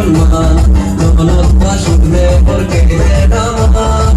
সম্মান দৌলতটা শুনলে ওর কেড়ে নামান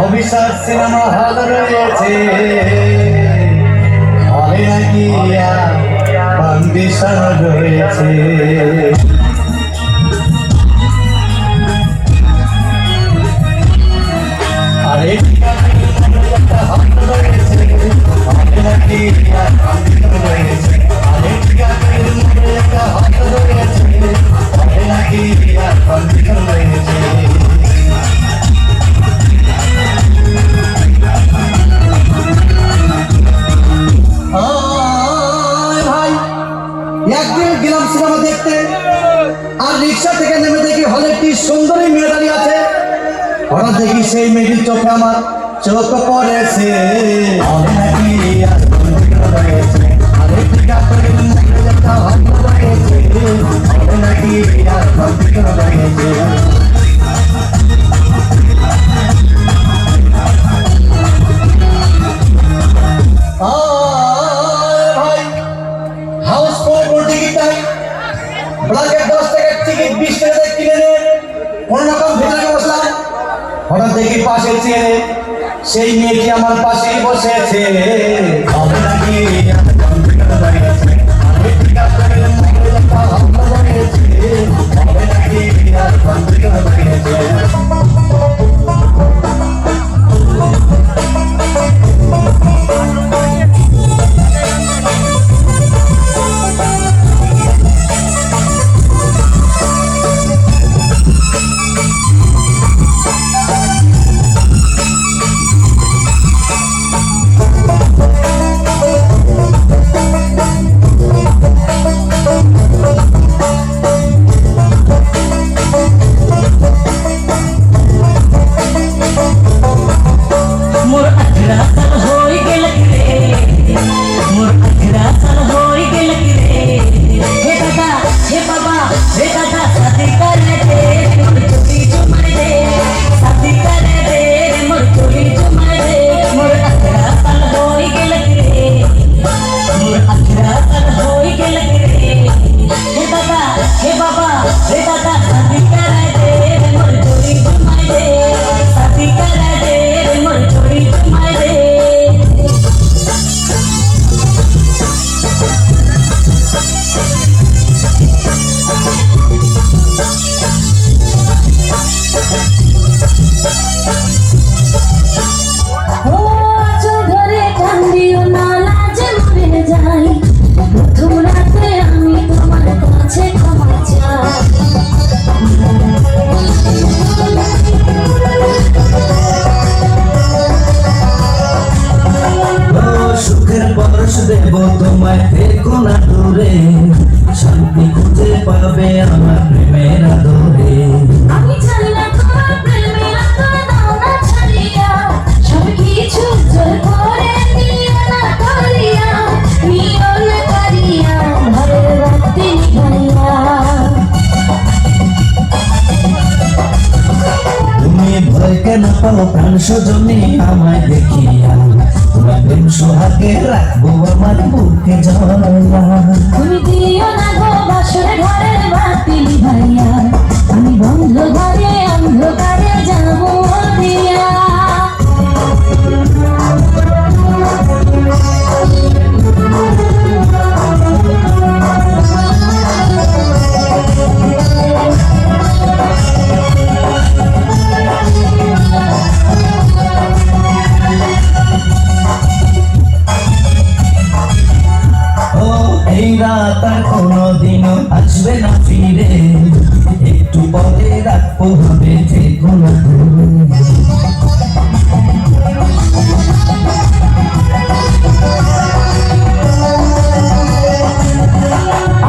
অভিশাপ সিনেমা হল রয়েছে হলে নাকি কন্ডিশন রয়েছে আরে হলে নাকি কন্ডিশন রয়েছে আরে হলে নাকি কন্ডিশন রয়েছে একদিন গেলাম সিনেমা দেখতে আর রিক্সা থেকে নেমে দেখি হলে একটি সুন্দরী মেয়ে দাঁড়িয়ে আছে হঠাৎ দেখি সেই মেয়েটির চোখে আমার চোখ পড়েছে হাউস প্রপার্টি পাশে চেয়ে সেই মেয়েটি আমার পাশেই বসেছে। ভালো লাগে আমার কম্পিউটার বাড়িয়েছে, কম্পিউটার বাড়িয়েছে, ভালো বাড়িয়েছে, ভালো লাগে আর কম্পিউটার বাড়িয়েছে। দেব তোমায় দেখো না দূরে, শান্তি খুঁজে পাবে আমার প্রেমের আদরে। আমি জানি না তোমার প্রেমের আদর দাও না ছাড়িয়া, সব কিছু জোর করে নিও না করিয়া, নিও না করিয়া ঘরের বাতি নিভাইয়া। তুমি ভয় কেন পাও প্রাণ সজনী আমায় দেখিয়া, তোমার প্রেম সোহাগে রাখবো আমার বুকে জড়াইয়া। তুমি দিও না গো বাসর ঘরের বাতি নিভাইয়া, আমি বন্ধ ঘরে অন্ধকারে যাবো দিয়া। এই রাত আর কোনোদিনও আসবে না ফিরে, একটু পরে রাখবো হবে থেকো না দূরে।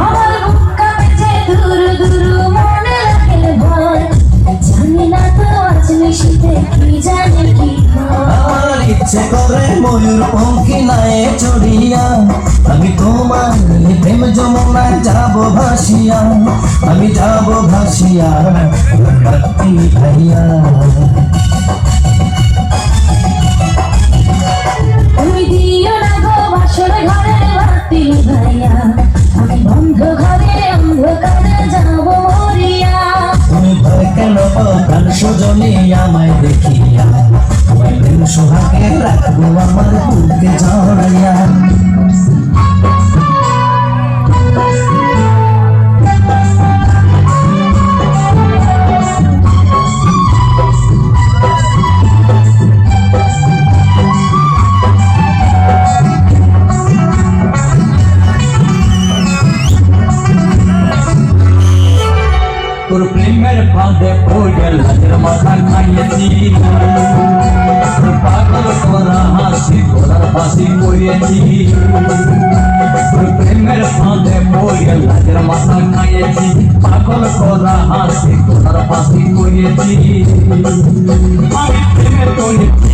আমার বুক কাঁপছে দূর দূর মনে রাখে ভয়, জানি না তো আজ নিশিতে কি জানি কি হয়। আমার ইচ্ছে করে ময়ূর পঙ্খী নায়ে চড়িয়া, আমি তোমার প্রেম যমুনায় যাব ভাসিয়া, আমি যাব ভাসিয়া রাত্রি ভাইয়া। তুমি দিও না গো বাসর ঘরে বাতি নিভাইয়া, আমি বন্ধ ঘরে অন্ধকারে যাবো মরিয়া। তুমি ভয় কেন পাও প্রাণ সজনী আমায় দেখিয়া, তোমার প্রেম সোহাগে রাখবো আমার বুকে জড়াইয়া। তোর প্রেমের ফাঁদে পড়ে লাজের মাথা খাইয়েছি, তোর পাগল করা হাসি ঘোড়ার ফাঁসি করিয়েছি। তোর প্রেমের ফাঁদে পড়ে লাজের মাথা খাইয়েছি, পাগল করা হাসি ঘোড়ার ফাঁসি করিয়েছি। আমি প্রেমে পড়েছি,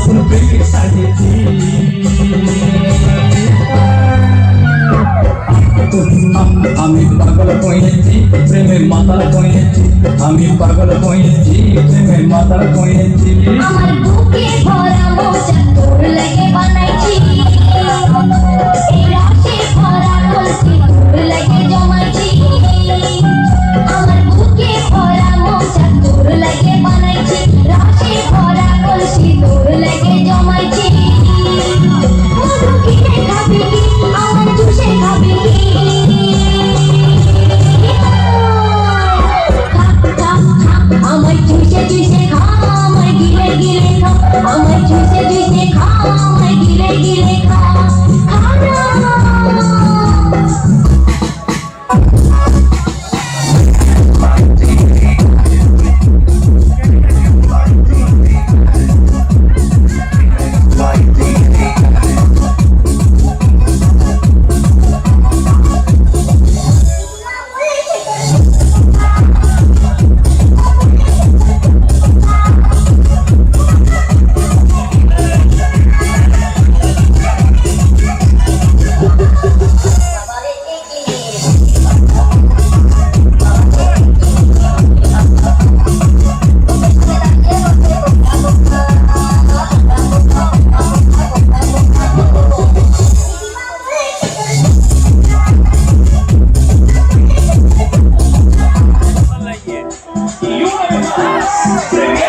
তোর প্রেমে সাজিয়েছি। আমি পাগল হয়েছি প্রেমের মাতাল হয়েছি, আমি পাগল হয়েছি প্রেমের মাতাল হয়েছি। আমার বুকে ভরা মোচা তোর লাগে বানাইছি।